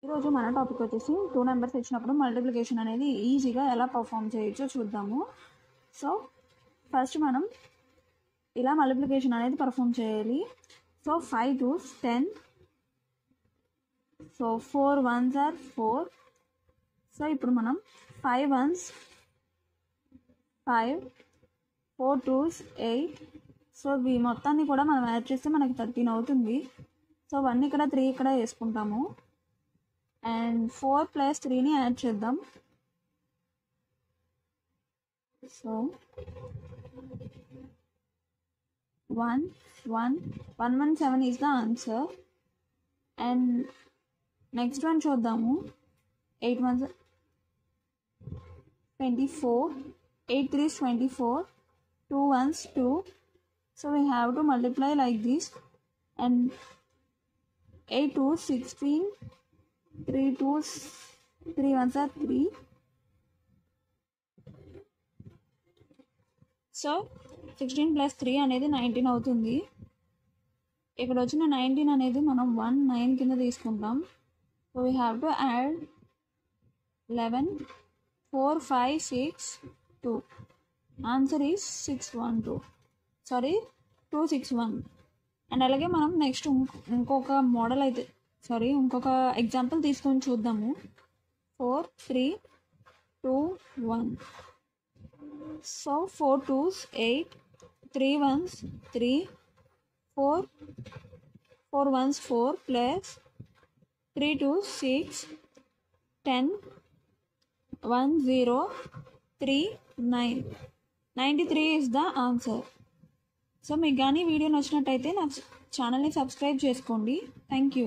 ఈరోజు మన టాపిక్ వచ్చేసి 2 నెంబర్స్ ఇచ్చినప్పుడు మల్టిప్లికేషన్ అనేది ఈజీగా ఎలా పర్ఫామ్ చేయొచ్చో చూద్దాము. సో ఫస్ట్ మనం ఇలా మల్టిప్లికేషన్ అనేది పర్ఫామ్ చేయాలి. So 5 2s 10. So 4 1s are 4. So ఇప్పుడు మనం 5 1s 5, 4 2s 8. సో ఈ మొత్తాన్ని కూడా మనం యాడ్ చేస్తే మనకి 13 అవుతుంది. సో 1 ఇక్కడ 3 ఇక్కడ వేసుకుంటాము. అండ్ 4 ప్లస్ 3ని యాడ్ చేద్దాం. So 117 is the answer. And next one చూద్దాము. 8 1s 24, 8 3s 24, 2 1s 2. So we have to multiply like this. And 8 2s 16, 3 2s 3 1s are 3. So 16 plus 3 అనేది 19 అవుతుంది. ఇక్కడ వచ్చిన 19 అనేది మనం 1 9 కింద తీసుకుంటాం. So we have to add 11 4 5 6 2. Answer is 261. And అలాగే మనం నెక్స్ట్ ఇంకొక మోడల్ అయితే ఇంకొక ఎగ్జాంపుల్ తీసుకొని చూద్దాము. 4 3 2 1. So 4 2s 8, 3 1s 3, 4 1s 4 plus 3 2s 6, 10 1 0 3 9. 93 is the answer. So మీకు కానీ వీడియో నచ్చినట్టయితే నా ఛానల్ని సబ్స్క్రైబ్ చేసుకోండి. Thank you.